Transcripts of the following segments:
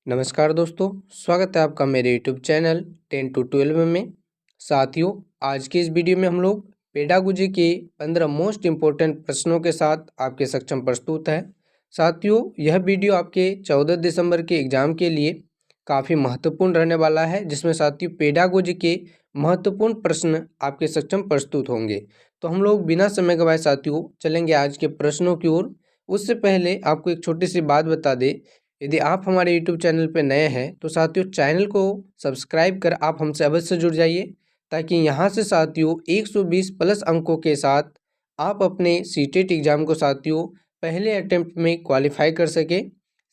नमस्कार दोस्तों, स्वागत है आपका मेरे यूट्यूब चैनल 10 to 12 में। साथियों, आज के इस वीडियो में हम लोग पेडागोजी के 15 मोस्ट इम्पोर्टेंट प्रश्नों के साथ आपके सक्षम प्रस्तुत है। साथियों, यह वीडियो आपके 14 दिसंबर के एग्जाम के लिए काफ़ी महत्वपूर्ण रहने वाला है, जिसमें साथियों पेडागोजी के महत्वपूर्ण प्रश्न आपके सक्षम प्रस्तुत होंगे। तो हम लोग बिना समय गवाए साथियों चलेंगे आज के प्रश्नों की ओर। उससे पहले आपको एक छोटी सी बात बता दें, यदि आप हमारे YouTube चैनल पर नए हैं तो साथियों चैनल को सब्सक्राइब कर आप हमसे अवश्य जुड़ जाइए, ताकि यहाँ से साथियों 120 प्लस अंकों के साथ आप अपने सीटेट एग्जाम को साथियों पहले अटेम्प्ट में क्वालिफाई कर सके।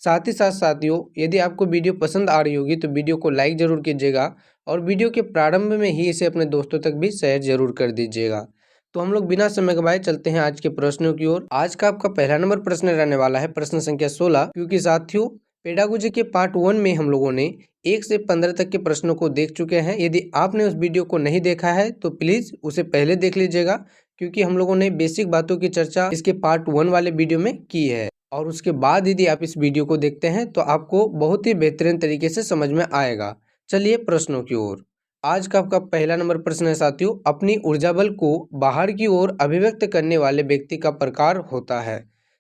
साथ ही साथ साथियों, यदि आपको वीडियो पसंद आ रही होगी तो वीडियो को लाइक ज़रूर कीजिएगा और वीडियो के प्रारंभ में ही इसे अपने दोस्तों तक भी शेयर जरूर कर दीजिएगा। तो हम लोग बिना समय गवाए चलते हैं आज के प्रश्नों की ओर। आज का आपका पहला नंबर प्रश्न रहने वाला है प्रश्न संख्या 16, क्योंकि साथियों पेडागोजी के पार्ट 1 में हम लोगों ने 1 से 15 तक के प्रश्नों को देख चुके हैं। यदि आपने उस वीडियो को नहीं देखा है तो प्लीज़ उसे पहले देख लीजिएगा, क्योंकि हम लोगों ने बेसिक बातों की चर्चा इसके पार्ट 1 वाले वीडियो में की है। और उसके बाद यदि आप इस वीडियो को देखते हैं तो आपको बहुत ही बेहतरीन तरीके से समझ में आएगा। चलिए प्रश्नों की ओर। आज का आपका पहला नंबर प्रश्न है साथियों, अपनी ऊर्जा बल को बाहर की ओर अभिव्यक्त करने वाले व्यक्ति का प्रकार होता है।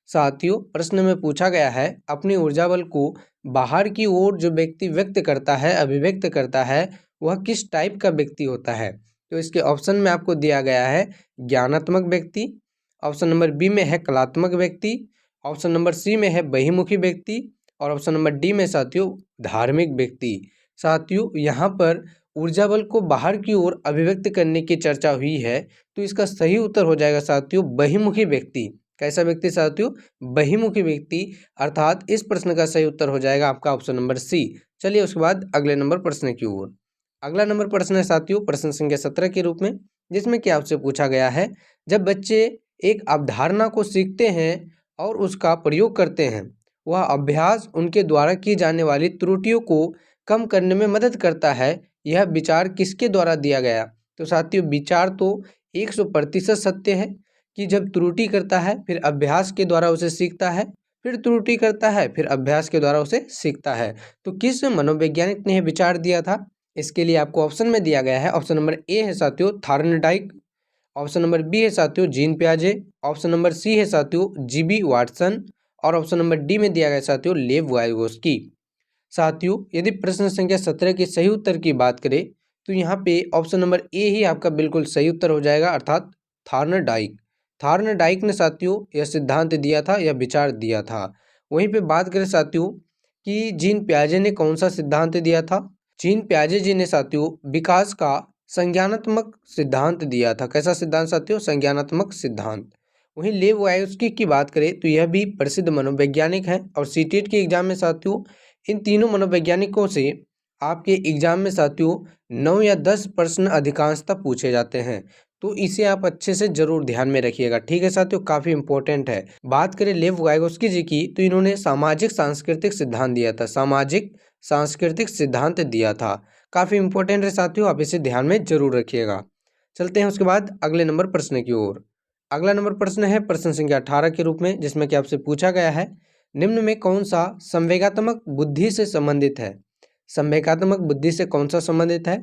साथियों, प्रश्न में पूछा गया है अपनी ऊर्जा बल को बाहर की ओर जो व्यक्ति व्यक्त करता है, अभिव्यक्त करता है, वह किस टाइप का व्यक्ति होता है। तो इसके ऑप्शन में आपको दिया गया है ज्ञानात्मक व्यक्ति, ऑप्शन नंबर बी में है कलात्मक व्यक्ति, ऑप्शन नंबर सी में है बहिमुखी व्यक्ति और ऑप्शन नंबर डी में साथियों धार्मिक व्यक्ति। साथियों, यहाँ पर ऊर्जा बल को बाहर की ओर अभिव्यक्त करने की चर्चा हुई है, तो इसका सही उत्तर हो जाएगा साथियों बहिमुखी व्यक्ति। कैसा व्यक्ति साथियों? बहिमुखी व्यक्ति, अर्थात इस प्रश्न का सही उत्तर हो जाएगा आपका ऑप्शन नंबर सी। चलिए उसके बाद अगले नंबर प्रश्न की ओर। अगला नंबर प्रश्न है साथियों प्रश्न संख्या 17 के रूप में, जिसमें कि आपसे पूछा गया है जब बच्चे एक अवधारणा को सीखते हैं और उसका प्रयोग करते हैं, वह अभ्यास उनके द्वारा की जाने वाली त्रुटियों को कम करने में मदद करता है। यह विचार किसके द्वारा दिया गया? तो साथियों विचार तो 100% सत्य है कि जब त्रुटि करता है फिर अभ्यास के द्वारा उसे सीखता है, फिर त्रुटि करता है फिर अभ्यास के द्वारा उसे सीखता है। तो किस मनोवैज्ञानिक ने यह विचार दिया था? इसके लिए आपको ऑप्शन में दिया गया है। ऑप्शन नंबर ए है साथियों थॉर्नडाइक, ऑप्शन नंबर बी है साथियों जीन पियाजे, ऑप्शन नंबर सी है साथियों जीबी वाटसन और ऑप्शन नंबर डी में दिया गया साथियों लेव वाइगोस्की। साथियों, यदि प्रश्न संख्या 17 के सही उत्तर की बात करें तो यहाँ पे ऑप्शन नंबर ए ही आपका बिल्कुल सही उत्तर हो जाएगा, अर्थात थॉर्नडाइक। थॉर्नडाइक ने साथियों यह सिद्धांत दिया था, यह विचार दिया था। वहीं पे बात करें साथियों कि जीन पियाजे ने कौन सा सिद्धांत दिया था? जीन पियाजे जी ने साथियों विकास का संज्ञानात्मक सिद्धांत दिया था। कैसा सिद्धांत साथियों? संज्ञानात्मक सिद्धांत। वहीं लेव वाइगोस्की की बात करें तो यह भी प्रसिद्ध मनोवैज्ञानिक हैं और सीटेट के एग्जाम में साथियों इन तीनों मनोवैज्ञानिकों से आपके एग्जाम में साथियों 9 या 10 प्रश्न अधिकांशतः पूछे जाते हैं, तो इसे आप अच्छे से जरूर ध्यान में रखिएगा। ठीक है साथियों, काफी इंपॉर्टेंट है। बात करें लेव वाइगोस्की जी की तो इन्होंने सामाजिक सांस्कृतिक सिद्धांत दिया था, सामाजिक सांस्कृतिक सिद्धांत दिया था। काफी इंपॉर्टेंट है साथियों, आप इसे ध्यान में जरूर रखिएगा। चलते हैं उसके बाद अगले नंबर प्रश्न की ओर। अगला नंबर प्रश्न है प्रश्न संख्या 18 के रूप में, जिसमें कि आपसे पूछा गया है निम्न में कौन सा संवेगात्मक बुद्धि से संबंधित है? संवेगात्मक बुद्धि से कौन सा संबंधित है?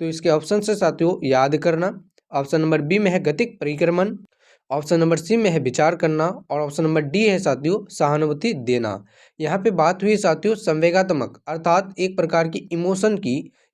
तो इसके ऑप्शन से साथियों याद करना, ऑप्शन नंबर बी में है गतिक परिक्रमण, ऑप्शन नंबर सी में है विचार करना और ऑप्शन नंबर डी है साथियों सहानुभूति देना। यहाँ पे बात हुई साथियों संवेगात्मक, अर्थात एक प्रकार की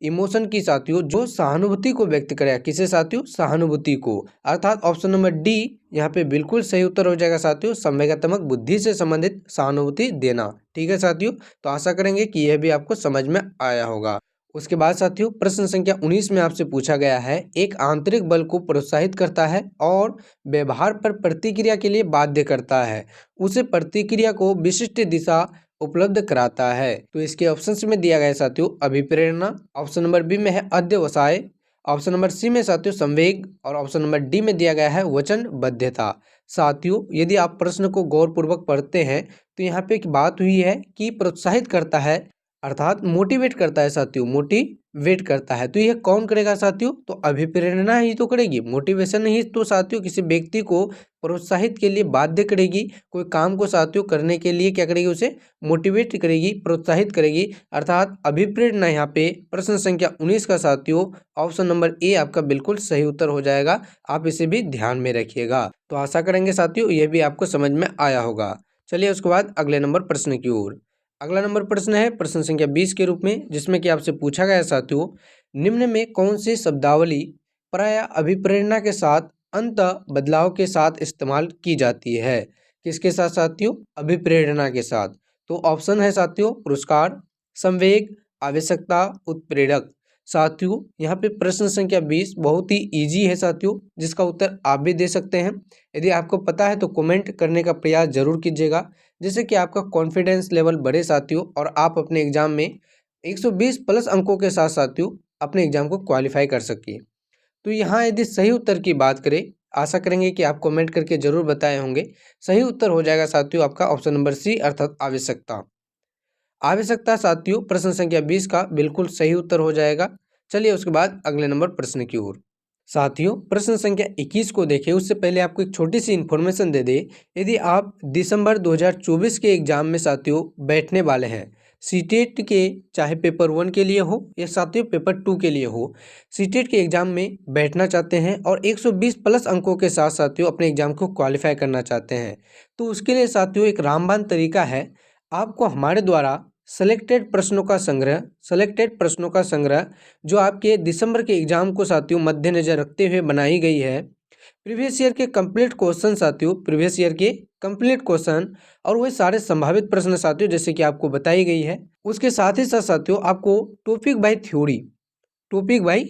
इमोशन की साथियों जो सहानुभूति को व्यक्त करे। किसे साथियों? सहानुभूति को, अर्थात ऑप्शन नंबर डी यहाँ पे बिल्कुल सही उत्तर हो जाएगा साथियों संवेगात्मक बुद्धि से संबंधित सहानुभूति देना। ठीक है साथियों, तो आशा करेंगे कि यह भी आपको समझ में आया होगा। उसके बाद साथियों प्रश्न संख्या 19 में आपसे पूछा गया है एक आंतरिक बल को प्रोत्साहित करता है और व्यवहार पर प्रतिक्रिया के लिए बाध्य करता है, उसे प्रतिक्रिया को विशिष्ट दिशा उपलब्ध कराता है। तो इसके ऑप्शंस में दिया गया है साथियों अभिप्रेरणा, ऑप्शन नंबर बी में है अध्यवसाय, ऑप्शन नंबर सी में साथियों संवेग और ऑप्शन नंबर डी में दिया गया है वचनबद्धता। साथियों, यदि आप प्रश्न को गौरपूर्वक पढ़ते हैं तो यहाँ पे एक बात हुई है कि प्रोत्साहित करता है, अर्थात मोटिवेट करता है साथियों, मोटिवेट करता है। तो यह कौन करेगा साथियों? तो अभिप्रेरणा ही तो करेगी, मोटिवेशन ही तो साथियों किसी व्यक्ति को प्रोत्साहित के लिए बाध्य करेगी, कोई काम को साथियों करने के लिए क्या करेगी, उसे मोटिवेट करेगी, प्रोत्साहित करेगी। अर्थात अभिप्रेरणा यहाँ पे प्रश्न संख्या 19 का साथियों ऑप्शन नंबर ए आपका बिल्कुल सही उत्तर हो जाएगा। आप इसे भी ध्यान में रखिएगा। तो आशा करेंगे साथियों यह भी आपको समझ में आया होगा। चलिए उसके बाद अगले नंबर प्रश्न की ओर। अगला नंबर प्रश्न है प्रश्न संख्या 20 के रूप में, जिसमें कि आपसे पूछा गया है साथियों, निम्न में कौन सी शब्दावली प्राय अभिप्रेरणा के साथ अंत बदलाव के साथ इस्तेमाल की जाती है? किसके साथ साथियों? अभिप्रेरणा के साथ। तो ऑप्शन है साथियों पुरस्कार, संवेग, आवश्यकता, उत्प्रेरक। साथियों यहाँ पे प्रश्न संख्या 20 बहुत ही इजी है साथियों, जिसका उत्तर आप भी दे सकते हैं। यदि आपको पता है तो कमेंट करने का प्रयास जरूर कीजिएगा, जिससे कि आपका कॉन्फिडेंस लेवल बढ़े साथियों, और आप अपने एग्जाम में 120 प्लस अंकों के साथ साथियों अपने एग्जाम को क्वालिफाई कर सकिए। तो यहाँ यदि सही उत्तर की बात करें, आशा करेंगे कि आप कमेंट करके जरूर बताए होंगे। सही उत्तर हो जाएगा साथियों आपका ऑप्शन नंबर सी, अर्थात आवश्यकता। आवश्यकता साथियों प्रश्न संख्या 20 का बिल्कुल सही उत्तर हो जाएगा। चलिए उसके बाद अगले नंबर प्रश्न की ओर। साथियों प्रश्न संख्या 21 को देखें उससे पहले आपको एक छोटी सी इन्फॉर्मेशन दे दे। यदि आप दिसंबर 2024 के एग्जाम में साथियों बैठने वाले हैं, सीटेट के चाहे पेपर 1 के लिए हो या साथियों पेपर 2 के लिए हो, सीटेट के एग्जाम में बैठना चाहते हैं और 120 प्लस अंकों के साथ साथियों अपने एग्जाम को क्वालिफाई करना चाहते हैं, तो उसके लिए साथियों एक रामबाण तरीका है। आपको हमारे द्वारा सेलेक्टेड प्रश्नों का संग्रह जो आपके दिसंबर के एग्जाम को साथियों मद्देनजर रखते हुए बनाई गई है, प्रीवियस ईयर के कंप्लीट क्वेश्चन साथियों, प्रीवियस ईयर के कंप्लीट क्वेश्चन और वही सारे संभावित प्रश्न साथियों जैसे कि आपको बताई गई है। उसके साथ ही साथ साथियों आपको टॉपिक बाय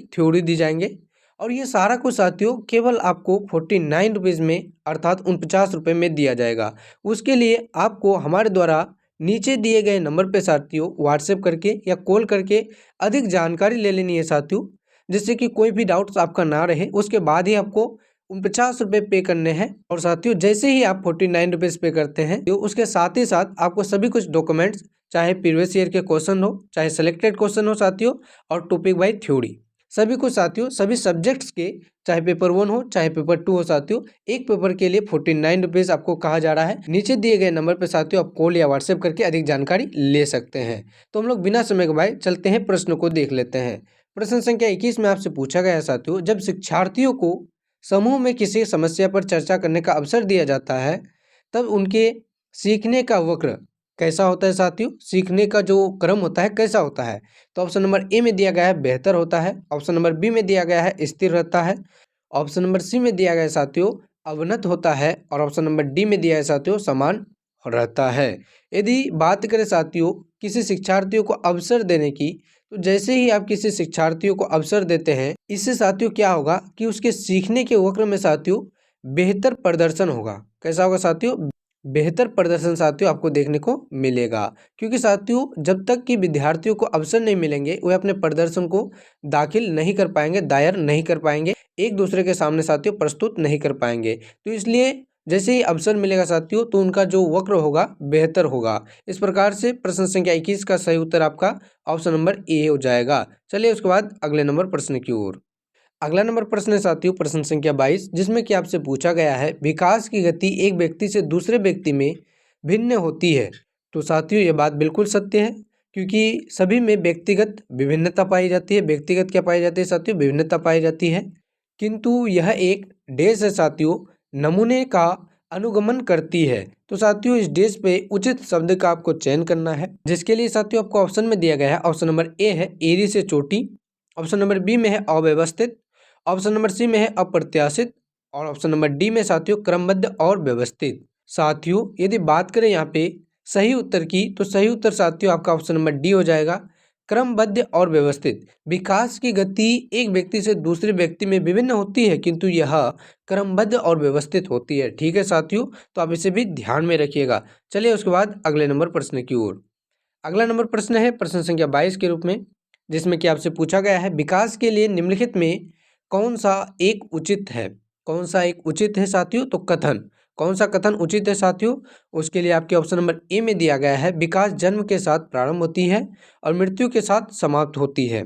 थ्योरी दी जाएंगे, और ये सारा कुछ साथियों केवल आपको 49 रुपीज़ में अर्थात 49 रुपये में दिया जाएगा। उसके लिए आपको हमारे द्वारा नीचे दिए गए नंबर पे साथियों व्हाट्सएप करके या कॉल करके अधिक जानकारी ले लेनी है साथियों, जिससे कि कोई भी डाउट्स आपका ना रहे। उसके बाद ही आपको 49 रुपये पे करने हैं, और साथियों जैसे ही आप 49 रुपीज़ पे करते हैं तो उसके साथ ही साथ आपको सभी कुछ डॉक्यूमेंट्स, चाहे प्रीवियस ईयर के क्वेश्चन हो, चाहे सेलेक्टेड क्वेश्चन हो साथियों, और टॉपिक बाय थ्योरी सभी कुछ साथियों, सभी सब्जेक्ट्स के, चाहे पेपर 1 हो चाहे पेपर 2 हो साथियों, एक पेपर के लिए 49 रुपीज़ आपको कहा जा रहा है। नीचे दिए गए नंबर पर साथियों आप कॉल या व्हाट्सएप करके अधिक जानकारी ले सकते हैं। तो हम लोग बिना समय गवाए चलते हैं, प्रश्न को देख लेते हैं। प्रश्न संख्या 21 में आपसे पूछा गया है साथियों, जब शिक्षार्थियों को समूह में किसी समस्या पर चर्चा करने का अवसर दिया जाता है, तब उनके सीखने का वक्र कैसा होता है साथियों? सीखने का जो क्रम होता है कैसा होता है? तो ऑप्शन नंबर ए में दिया गया है बेहतर होता है, ऑप्शन नंबर बी में दिया गया है स्थिर रहता है, ऑप्शन नंबर सी में दिया गया है साथियों अवनत होता है, और ऑप्शन नंबर डी में दिया है साथियों समान रहता है। यदि बात करें साथियों किसी शिक्षार्थियों को अवसर देने की, तो जैसे ही आप किसी शिक्षार्थियों को अवसर देते हैं, इससे साथियों क्या होगा कि उसके सीखने के वक्र में साथियों बेहतर प्रदर्शन होगा। कैसा होगा साथियों? बेहतर प्रदर्शन साथियों आपको देखने को मिलेगा, क्योंकि साथियों जब तक कि विद्यार्थियों को अवसर नहीं मिलेंगे वे अपने प्रदर्शन को दायर नहीं कर पाएंगे, एक दूसरे के सामने साथियों प्रस्तुत नहीं कर पाएंगे। तो इसलिए जैसे ही अवसर मिलेगा साथियों तो उनका जो वक्र होगा बेहतर होगा। इस प्रकार से प्रश्न संख्या 21 का सही उत्तर आपका ऑप्शन नंबर ए हो जाएगा। चलिए उसके बाद अगले नंबर प्रश्न की ओर। अगला नंबर प्रश्न है साथियों प्रश्न संख्या 22, जिसमें कि आपसे पूछा गया है विकास की गति एक व्यक्ति से दूसरे व्यक्ति में भिन्न होती है। तो साथियों ये बात बिल्कुल सत्य है, क्योंकि सभी में व्यक्तिगत विभिन्नता पाई जाती है। व्यक्तिगत क्या पाई जाती है साथियों? विभिन्नता पाई जाती है, किंतु यह एक डेश है साथियों नमूने का अनुगमन करती है। तो साथियों इस डेश पे उचित शब्द का आपको चयन करना है, जिसके लिए साथियों आपको ऑप्शन में दिया गया है। ऑप्शन नंबर ए है एरी से चोटी, ऑप्शन नंबर बी में है अव्यवस्थित, ऑप्शन नंबर सी में है अप्रत्याशित, और ऑप्शन नंबर डी में साथियों क्रमबद्ध और व्यवस्थित। साथियों यदि बात करें यहाँ पे सही उत्तर की, तो सही उत्तर साथियों आपका ऑप्शन नंबर डी हो जाएगा, क्रमबद्ध और व्यवस्थित। विकास की गति एक व्यक्ति से दूसरे व्यक्ति में विभिन्न होती है, किंतु यह क्रमबद्ध और व्यवस्थित होती है। ठीक है साथियों, तो आप इसे भी ध्यान में रखिएगा। चलिए उसके बाद अगले नंबर प्रश्न की ओर। अगला नंबर प्रश्न है प्रश्न संख्या 22 के रूप में, जिसमें कि आपसे पूछा गया है विकास के लिए निम्नलिखित में कौन सा एक उचित है? कौन सा एक उचित है साथियों? तो कथन। कौन सा कथन उचित है साथियों? उसके लिए आपके ऑप्शन नंबर ए में दिया गया है, विकास जन्म के साथ प्रारंभ होती है और मृत्यु के साथ समाप्त होती है।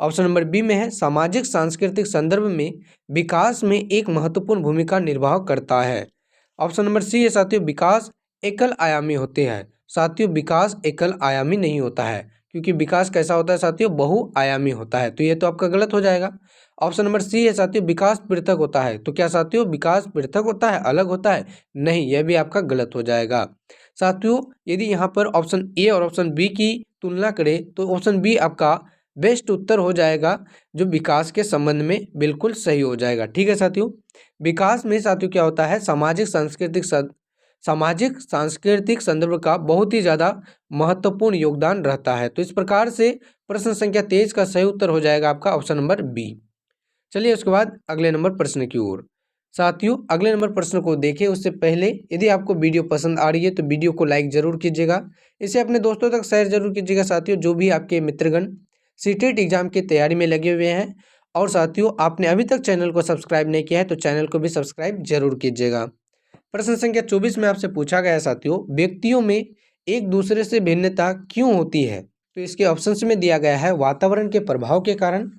ऑप्शन नंबर बी में है, सामाजिक सांस्कृतिक संदर्भ में विकास में एक महत्वपूर्ण भूमिका निर्वाह करता है। ऑप्शन नंबर सी है साथियों, विकास एकल आयामी होते हैं। साथियों विकास एकल आयामी नहीं होता है, क्योंकि विकास कैसा होता है साथियों? बहुआयामी होता है। तो ये तो आपका गलत हो जाएगा। ऑप्शन नंबर सी है साथियों, विकास पृथक होता है। तो क्या साथियों विकास पृथक होता है, अलग होता है? नहीं, यह भी आपका गलत हो जाएगा। साथियों यदि यहाँ पर ऑप्शन ए और ऑप्शन बी की तुलना करें तो ऑप्शन बी आपका बेस्ट उत्तर हो जाएगा, जो विकास के संबंध में बिल्कुल सही हो जाएगा। ठीक है साथियों, विकास में साथियों क्या होता है, सामाजिक सांस्कृतिक संदर्भ का बहुत ही ज़्यादा महत्वपूर्ण योगदान रहता है। तो इस प्रकार से प्रश्न संख्या 23 का सही उत्तर हो जाएगा आपका ऑप्शन नंबर बी। चलिए उसके बाद अगले नंबर प्रश्न की ओर। साथियों अगले नंबर प्रश्न को देखें उससे पहले यदि आपको वीडियो पसंद आ रही है तो वीडियो को लाइक जरूर कीजिएगा, इसे अपने दोस्तों तक शेयर जरूर कीजिएगा। साथियों जो भी आपके मित्रगण सीटेट एग्जाम की तैयारी में लगे हुए हैं, और साथियों आपने अभी तक चैनल को सब्सक्राइब नहीं किया है तो चैनल को भी सब्सक्राइब जरूर कीजिएगा। प्रश्न संख्या 24 में आपसे पूछा गया साथियों, व्यक्तियों में एक दूसरे से भिन्नता क्यों होती है? तो इसके ऑप्शंस में दिया गया है, वातावरण के प्रभाव के कारण,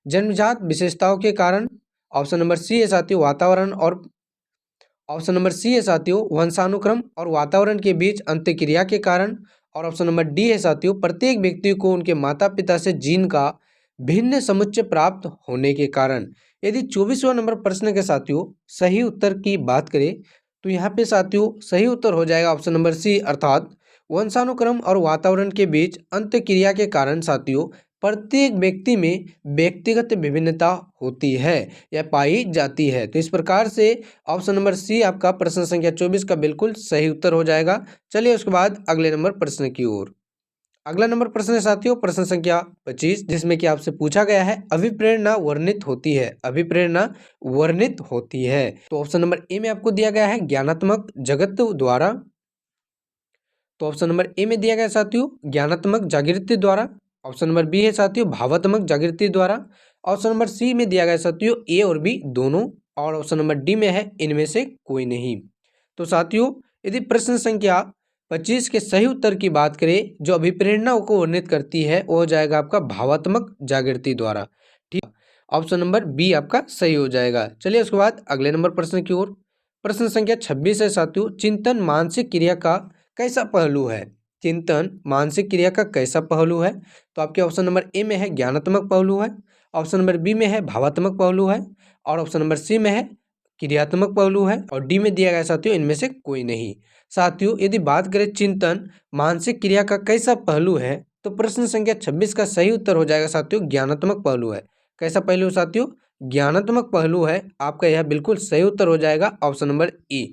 जन्मजात विशेषताओं के कारण, ऑप्शन नंबर सी है साथियों वातावरण और ऑप्शन नंबर सी है साथियों वंशानुक्रम और वातावरण के बीच अंतःक्रिया के कारण, और ऑप्शन नंबर डी है साथियों प्रत्येक व्यक्ति को उनके माता पिता से जीन का भिन्न समुच्चय प्राप्त होने के कारण। यदि 24वां नंबर प्रश्न के साथियों सही उत्तर की बात करें तो यहाँ पे साथियों सही उत्तर हो जाएगा ऑप्शन नंबर सी, अर्थात वंशानुक्रम और वातावरण के बीच अंतःक्रिया के कारण साथियों प्रत्येक व्यक्ति में व्यक्तिगत विभिन्नता होती है या पाई जाती है। तो इस प्रकार से ऑप्शन नंबर सी आपका प्रश्न संख्या 24 का बिल्कुल सही उत्तर हो जाएगा। चलिए उसके बाद अगले नंबर प्रश्न की ओर। अगला नंबर प्रश्न है साथियों प्रश्न संख्या 25, जिसमें कि आपसे पूछा गया है, अभिप्रेरणा वर्णित होती है। अभिप्रेरणा वर्णित होती है। तो ऑप्शन नंबर ए में आपको दिया गया है ज्ञानात्मक जगत द्वारा, तो ऑप्शन नंबर ए में दिया गया साथियों ज्ञानात्मक जागृति द्वारा। ऑप्शन नंबर बी है साथियों भावात्मक जागृति द्वारा। ऑप्शन नंबर सी में दिया गया साथियों ए और बी दोनों, और ऑप्शन नंबर डी में है इनमें से कोई नहीं। तो साथियों यदि प्रश्न संख्या 25 के सही उत्तर की बात करें, जो अभिप्रेरणा को वर्णित करती है वो हो जाएगा आपका भावात्मक जागृति द्वारा। ठीक, ऑप्शन नंबर बी आपका सही हो जाएगा। चलिए उसके बाद अगले नंबर प्रश्न की ओर। प्रश्न संख्या 26 है साथियों, चिंतन मानसिक क्रिया का कैसा पहलू है? चिंतन मानसिक क्रिया का कैसा पहलू है? तो आपके ऑप्शन नंबर ए में है ज्ञानात्मक पहलू है, ऑप्शन नंबर बी में है भावात्मक पहलू है, और ऑप्शन नंबर सी में है क्रियात्मक पहलू है, और डी में दिया गया साथियों इनमें से कोई नहीं। साथियों यदि बात करें चिंतन मानसिक क्रिया का कैसा पहलू है, तो प्रश्न संख्या 26 का सही उत्तर हो जाएगा साथियों ज्ञानात्मक पहलू है। कैसा पहलू साथियों? ज्ञानात्मक पहलू है आपका, यह बिल्कुल सही उत्तर हो जाएगा ऑप्शन नंबर ई।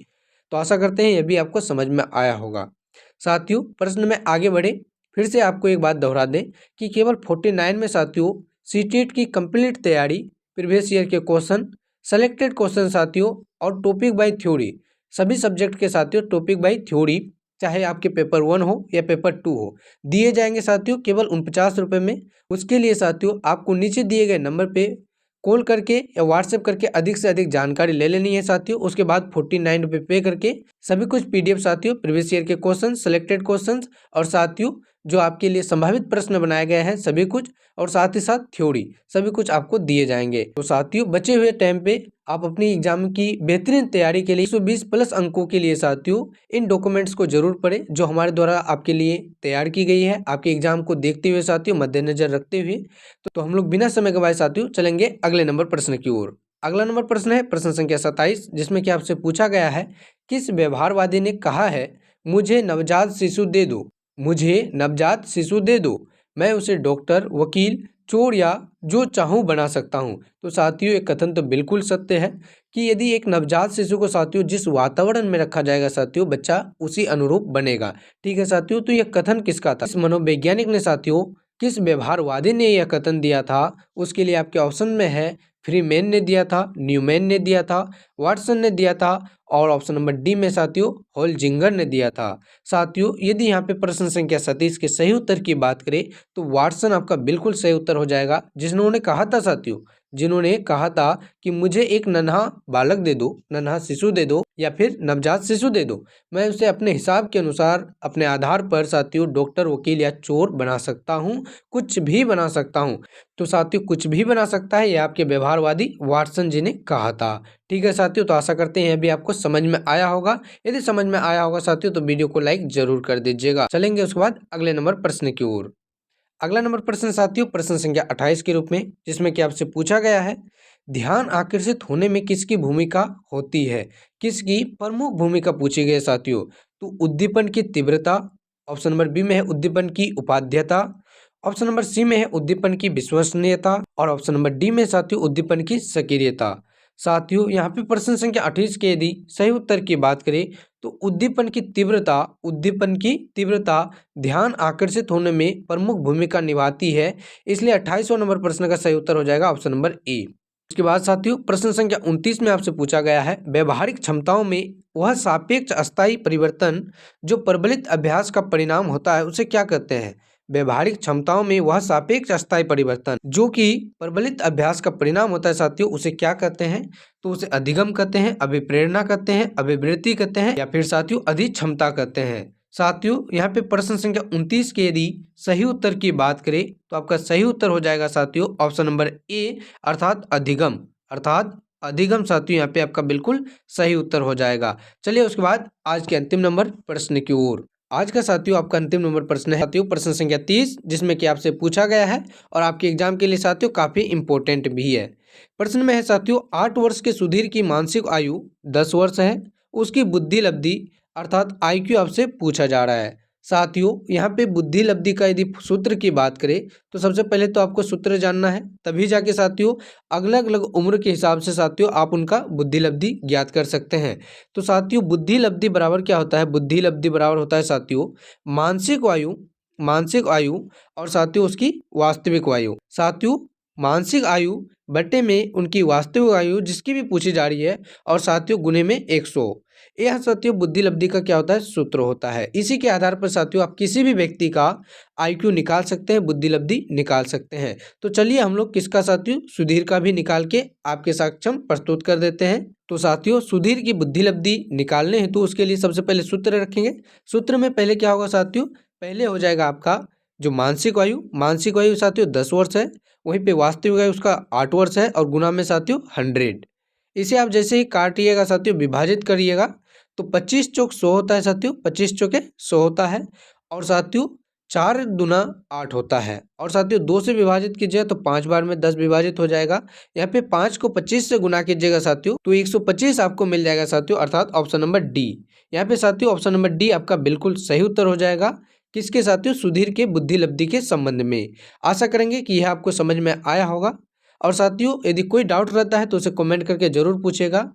तो आशा करते हैं यह भी आपको समझ में आया होगा। साथियों प्रश्न में आगे बढ़े, फिर से आपको एक बात दोहरा दें कि केवल 49 में साथियों सीटेट की कंप्लीट तैयारी, प्रीवियस ईयर के क्वेश्चन, सेलेक्टेड क्वेश्चन साथियों और टॉपिक बाय थ्योरी, सभी सब्जेक्ट के साथियों टॉपिक बाय थ्योरी, चाहे आपके पेपर 1 हो या पेपर 2 हो, दिए जाएंगे साथियों केवल 49 रुपये में। उसके लिए साथियों आपको नीचे दिए गए नंबर पे कॉल करके या व्हाट्सएप करके अधिक से अधिक जानकारी ले लेनी है साथियों। उसके बाद 49 रुपये पे करके सभी कुछ पीडीएफ साथियों, प्रीवियस ईयर के क्वेश्चन, सेलेक्टेड क्वेश्चंस, और साथियों जो आपके लिए संभावित प्रश्न बनाए गए हैं सभी कुछ, और साथ ही साथ थ्योरी, सभी कुछ आपको दिए जाएंगे। तो साथियों बचे हुए टाइम पे आप अपनी एग्जाम की बेहतरीन तैयारी के लिए 120 प्लस अंकों के लिए साथियों इन डॉक्यूमेंट्स को जरूर पढ़ें जो हमारे द्वारा आपके लिए तैयार की गई है, आपके एग्जाम को देखते हुए साथियों, मद्देनजर रखते हुए। तो हम लोग बिना समय गवाए साथियों चलेंगे अगले नंबर प्रश्न की ओर। अगला नंबर प्रश्न है प्रश्न संख्या 27, जिसमें कि आपसे पूछा गया है, किस व्यवहारवादी ने कहा है, मुझे नवजात शिशु दे दो, मुझे नवजात शिशु दे दो, मैं उसे डॉक्टर, वकील, चोर या जो चाहूँ बना सकता हूँ। तो साथियों एक कथन तो बिल्कुल सत्य है कि यदि एक नवजात शिशु को साथियों जिस वातावरण में रखा जाएगा साथियों, बच्चा उसी अनुरूप बनेगा। ठीक है साथियों, तो यह कथन किसका था? इस मनोवैज्ञानिक ने साथियों, किस व्यवहारवादी ने यह कथन दिया था? उसके लिए आपके ऑप्शन में है, फ्रीमैन ने दिया था, न्यूमैन ने दिया था, वाटसन ने दिया था, और ऑप्शन नंबर डी में साथियों होल्जिंगर ने दिया था। साथियों यदि यहाँ पे प्रश्न संख्या 37 के सही उत्तर की बात करें तो वाटसन आपका बिल्कुल सही उत्तर हो जाएगा। जिन्होंने कहा था साथियों, जिन्होंने कहा था कि मुझे एक नन्हा बालक दे दो, नन्हा शिशु दे दो या फिर नवजात शिशु दे दो, मैं उसे अपने हिसाब के अनुसार अपने आधार पर साथियों डॉक्टर, वकील या चोर बना सकता हूँ, कुछ भी बना सकता हूँ। तो साथियों कुछ भी बना सकता है, ये आपके व्यवहारवादी वाटसन जी ने कहा था। ठीक है साथियों, तो आशा करते हैं अभी आपको समझ में आया होगा। यदि समझ में आया होगा साथियों तो वीडियो को लाइक जरूर कर दीजिएगा। चलेंगे उसके बाद अगले नंबर प्रश्न की ओर। अगला नंबर प्रश्न साथियों प्रश्न संख्या 28 के रूप में, जिसमें कि आपसे पूछा गया है ध्यान आकर्षित होने में किसकी भूमिका होती है। किसकी प्रमुख भूमिका पूछी गई है साथियों। तो उद्दीपन की तीव्रता, ऑप्शन नंबर बी में है उद्दीपन की उपाध्यता, ऑप्शन नंबर सी में है उद्दीपन की विश्वसनीयता और ऑप्शन नंबर डी में साथियों उद्दीपन की सक्रियता। साथियों यहाँ पे प्रश्न संख्या 28 के यदि सही उत्तर की बात करें तो उद्दीपन की तीव्रता ध्यान आकर्षित होने में प्रमुख भूमिका निभाती है, इसलिए 28वां नंबर प्रश्न का सही उत्तर हो जाएगा ऑप्शन नंबर ए। उसके बाद साथियों प्रश्न संख्या 29 में आपसे पूछा गया है व्यवहारिक क्षमताओं में वह सापेक्ष अस्थायी परिवर्तन जो प्रबलित अभ्यास का परिणाम होता है उसे क्या कहते हैं। व्यवहारिक क्षमताओं में वह सापेक्ष अस्थायी परिवर्तन जो कि प्रबलित अभ्यास का परिणाम होता है साथियों उसे क्या कहते हैं। तो उसे अधिगम कहते हैं, अभिप्रेरणा कहते हैं, अभिवृत्ति कहते हैं या फिर साथियों अधिक्षमता कहते हैं। साथियों यहाँ पे प्रश्न संख्या 29 के यदि सही उत्तर की बात करें तो आपका सही उत्तर हो जाएगा साथियों ऑप्शन नंबर ए अर्थात अधिगम, साथियों यहाँ पे आपका बिल्कुल सही उत्तर हो जाएगा। चलिए उसके बाद आज के अंतिम नंबर प्रश्न की ओर। आज का साथियों आपका अंतिम नंबर प्रश्न है साथियों प्रश्न संख्या 30, जिसमें कि आपसे पूछा गया है और आपके एग्जाम के लिए साथियों काफी इंपॉर्टेंट भी है। प्रश्न में है साथियों 8 वर्ष के सुधीर की मानसिक आयु 10 वर्ष है, उसकी बुद्धि लब्धि अर्थात IQ आपसे पूछा जा रहा है। साथियों यहाँ पे बुद्धि लब्धि का यदि सूत्र की बात करें तो सबसे पहले तो आपको सूत्र जानना है, तभी जाके साथियों अलग अलग उम्र के हिसाब से साथियों आप उनका बुद्धि लब्धि ज्ञात कर सकते हैं। तो साथियों बुद्धि लब्धि बराबर क्या होता है, बुद्धि लब्धि बराबर होता है साथियों मानसिक आयु और साथियों उसकी वास्तविक आयु। साथियों मानसिक आयु बटे में उनकी वास्तविक आयु जिसकी भी पूछी जा रही है और साथियों गुने में 100। यह साथियों बुद्धि लब्धि का क्या होता है, सूत्र होता है। इसी के आधार पर साथियों आप किसी भी व्यक्ति का IQ निकाल सकते हैं, बुद्धि लब्धि निकाल सकते हैं। तो चलिए हम लोग किसका साथियों सुधीर का भी निकाल के आपके समक्ष प्रस्तुत कर देते हैं। तो साथियों सुधीर की बुद्धि लब्धि निकालने हेतु उसके लिए सबसे पहले सूत्र रखेंगे। सूत्र में पहले क्या होगा साथियों, पहले हो जाएगा आपका जो मानसिक आयु साथियों 10 वर्ष है, वहीं पे वास्तविक आयु उसका 8 वर्ष है और गुना में साथियों 100। इसे आप जैसे ही काटिएगा साथियों विभाजित करिएगा तो 25 चौक 100 होता है साथियों, 25 चौके 100 होता है और साथियों 4 दूना 8 होता है और साथियों 2 से विभाजित कीजिएगा तो 5 बार में 10 विभाजित हो जाएगा। यहाँ पे 5 को 25 से गुना कीजिएगा साथियों तो 125 आपको मिल जाएगा साथियों, अर्थात ऑप्शन नंबर डी। यहाँ पे साथियों ऑप्शन नंबर डी आपका बिल्कुल सही उत्तर हो जाएगा। किसके साथियों, सुधीर के बुद्धि लब्धि के संबंध में। आशा करेंगे कि यह आपको समझ में आया होगा और साथियों यदि कोई डाउट रहता है तो उसे कमेंट करके जरूर पूछेगा।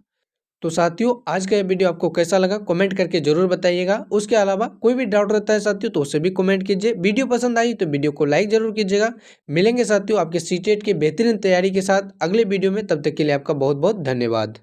तो साथियों आज का ये वीडियो आपको कैसा लगा कमेंट करके जरूर बताइएगा। उसके अलावा कोई भी डाउट रहता है साथियों तो उसे भी कमेंट कीजिए। वीडियो पसंद आई तो वीडियो को लाइक जरूर कीजिएगा। मिलेंगे साथियों आपके सीटेट की बेहतरीन तैयारी के साथ अगले वीडियो में, तब तक के लिए आपका बहुत बहुत धन्यवाद।